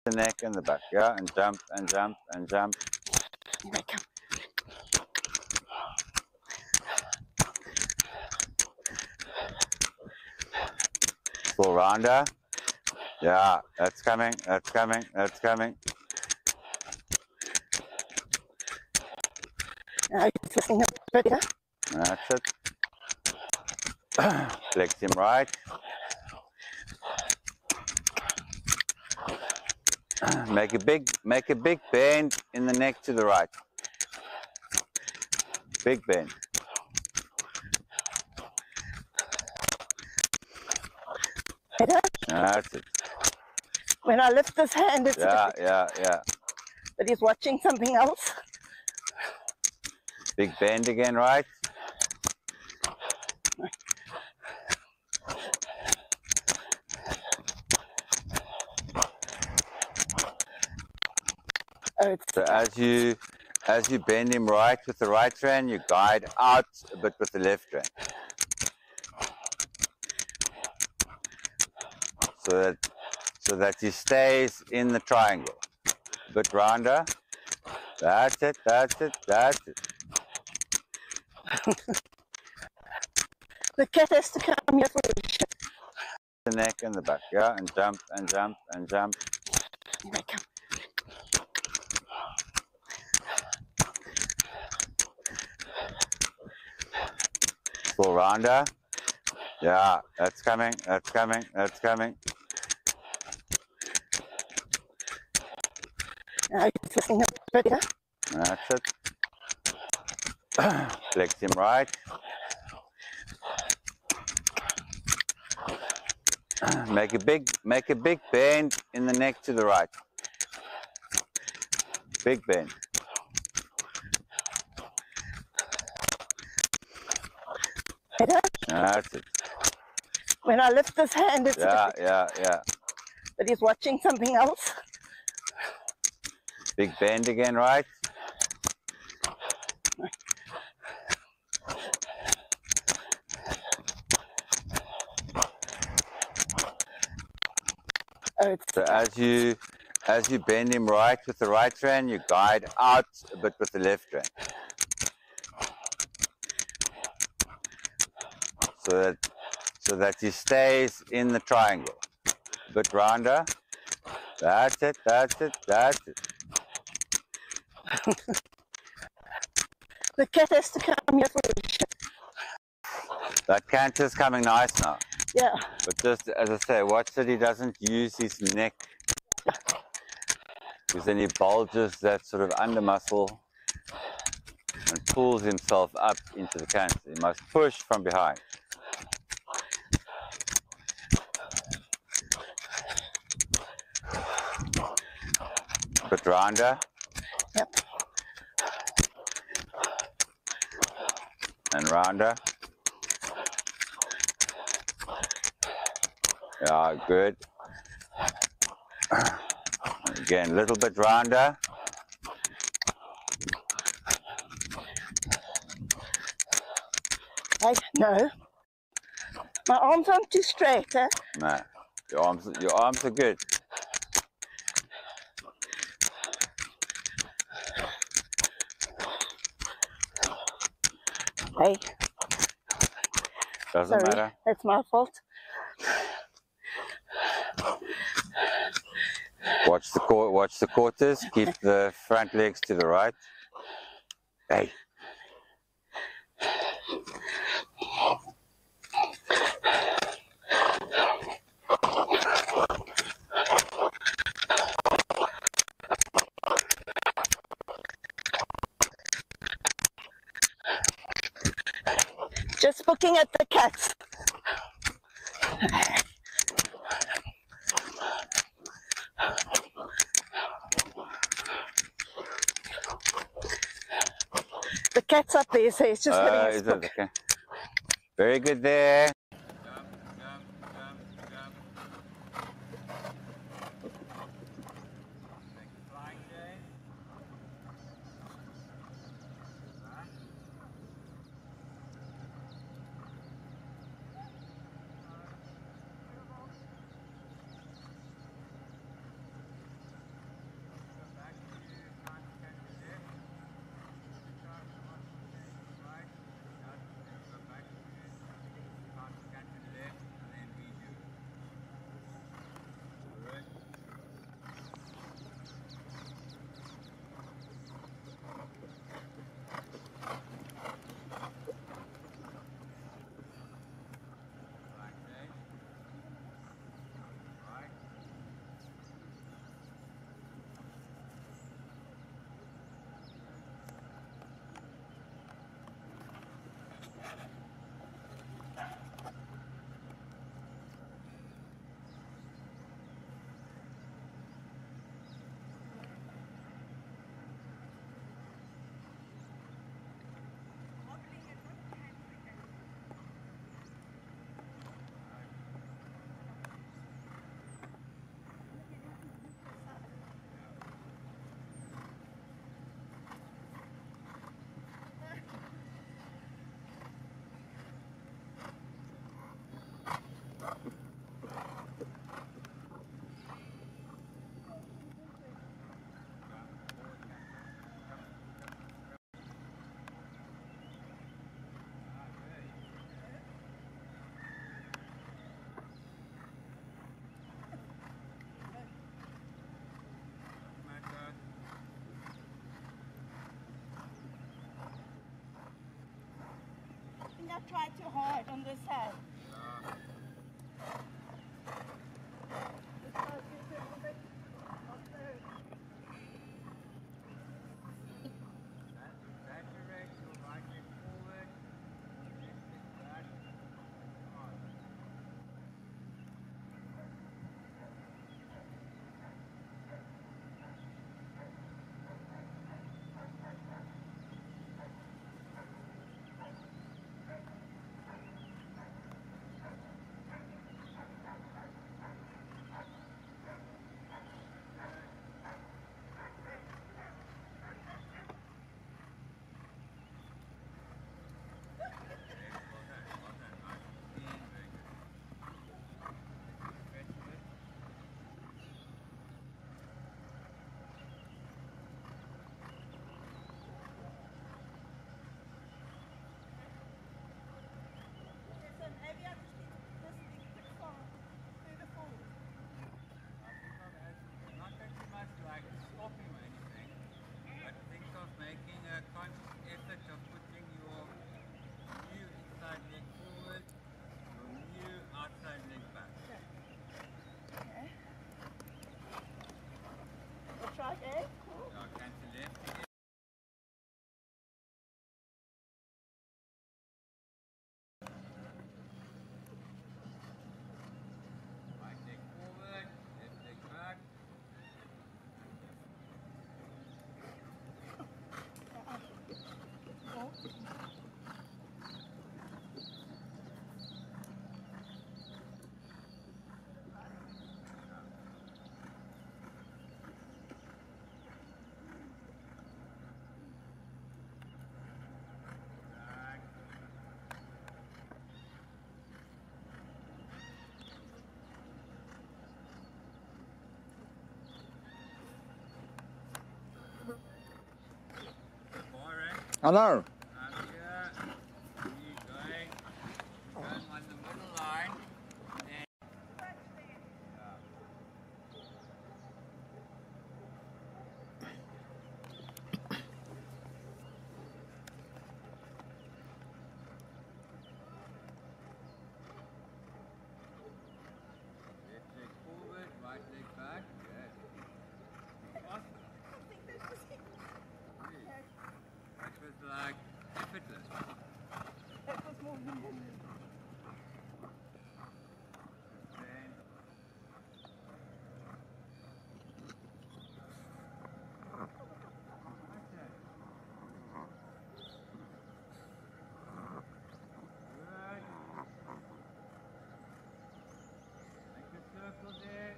The neck and the back, yeah, and jump and jump and jump. Here they come. Full rounder. Yeah, that's coming, that's coming, that's coming. Now he's listening a bit here. That's it. Flex him right. Make a big bend in the neck to the right. Big bend. Better. That's it. When I lift this hand, it's Yeah. but he's watching something else. Big bend again, right? Oh, it's So as you bend him right with the right hand, you guide out a bit with the left hand. So that he stays in the triangle. A bit rounder. That's it. the cat has to come here for a shit. The neck and the back, yeah, and jump and jump and jump. Here they come. Full rounder. Yeah, that's coming, that's coming, that's coming. Now he's listening a bit here. That's it. Flex him right. Make a big bend in the neck to the right. Big bend. Better. That's it. When I lift this hand, it's Yeah. but he's watching something else. Big bend again, right? Oh, it's So as you bend him right with the right hand, you guide out a bit with the left hand. So that he stays in the triangle. A bit rounder. That's it. the cat has to come here for a shit. That canter's coming nice now. Yeah. But just, as I say, watch that he doesn't use his neck. Because then he bulges that sort of under muscle and pulls himself up into the canter. He must push from behind. Bit rounder. Yep. And rounder. Yeah, good. Again, a little bit rounder. Hey, no. My arms aren't too straight, eh? No, your arms are good. Hey, Doesn't sorry, matter. that's my fault. Watch the quarters. Keep the front legs to the right. Hey. Just looking at the cats. The cat's up there, so he's just having a Is spook. it okay? Very good there. not try too hard on this side. Because it's a little bit of the- Saturate your right leg forward, left leg back, on. Listen, maybe I just need this big song through the pool. Not that too much like stopping or anything, but think of making a conscious effort of putting your new inside leg forward, your new outside leg back. Okay. That's right, eh? Cool. Ja, cancel left again. Right leg forward, left leg back. Back. Boring. Hello. Here, you going on the middle line, then left leg forward, right leg back. Good. Awesome. That was like effortless. That was more than Then good. Make a circle there.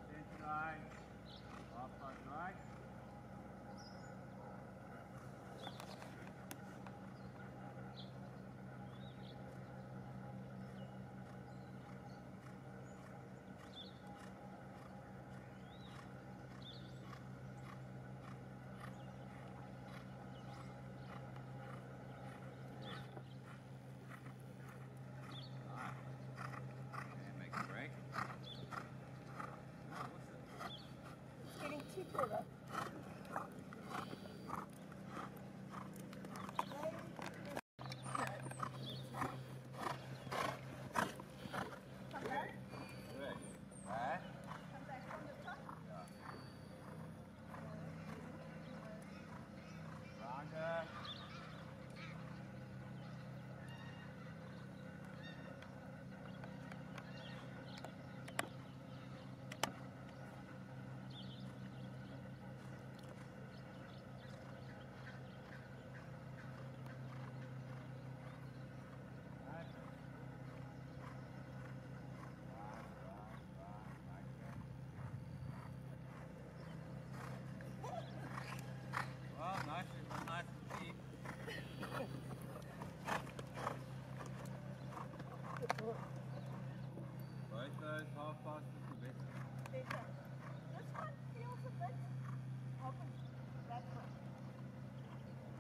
Center line. Half pass right. And make a break. it's getting too full up. Come back. Good. Back. Come back from the top. Rounder. Well, nice and deep. Both those half passes are better. Better. This one feels a bit opposite. That one.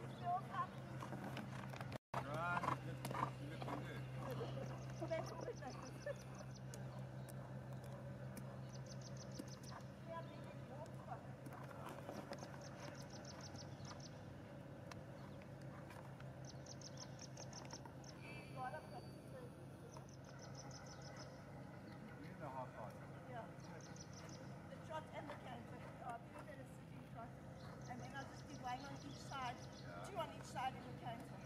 It feels up. Right, looking good. So that's always like this. Yeah, they get more fun. side in the canter.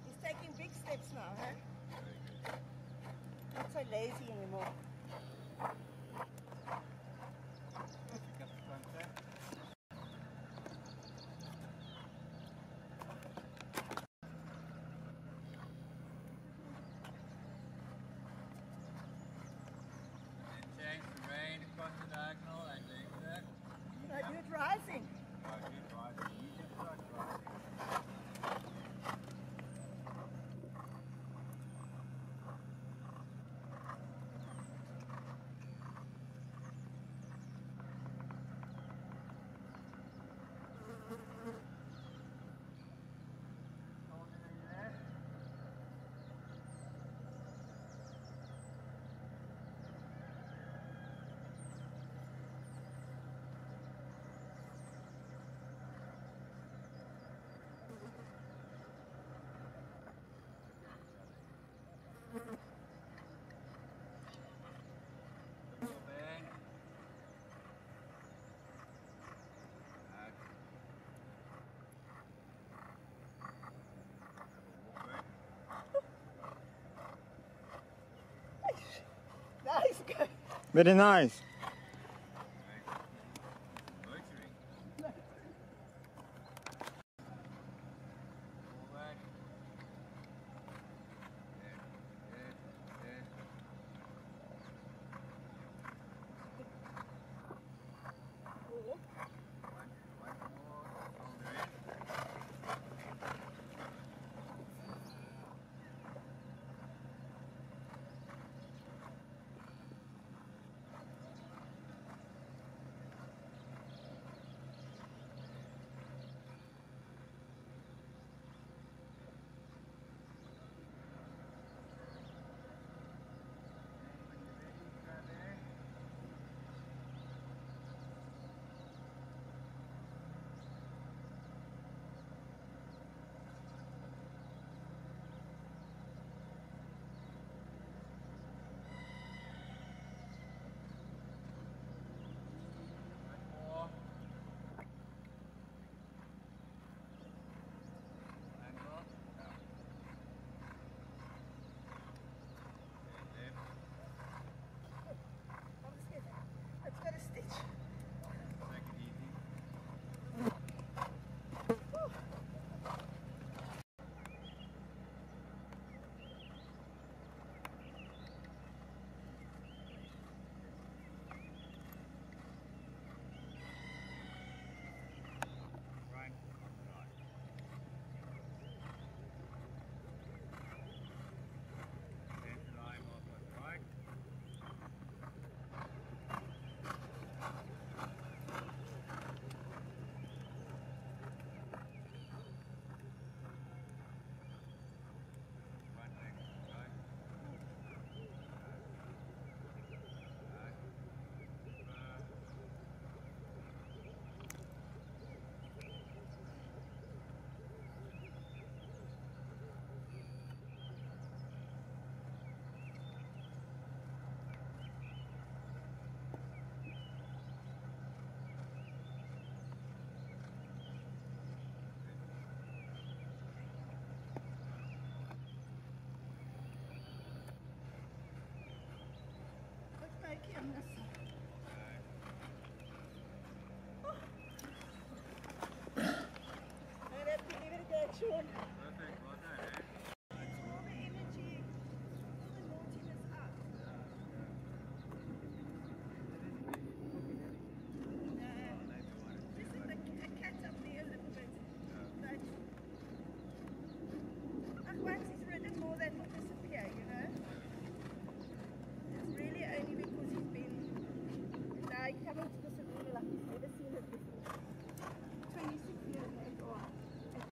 He's taking big steps now, huh? Not so lazy anymore. Pick up the contact. And change the rein across the diagonal and leave that. No, do it rising. No, you try it. You just start riding. Hold it in there. Little bend. Back. Nice, good. Very nice. Motoring. Forward. Good, good, good. Cool. One more. Shoulder in. When you're ready, grab air. One more. Angle. Down. Okay, left. That was good. Let's go to stitch. Take it easy. Right. Right. Center line off the right. Front leg right. Let's make him this. I'd have to give it a go, Sean.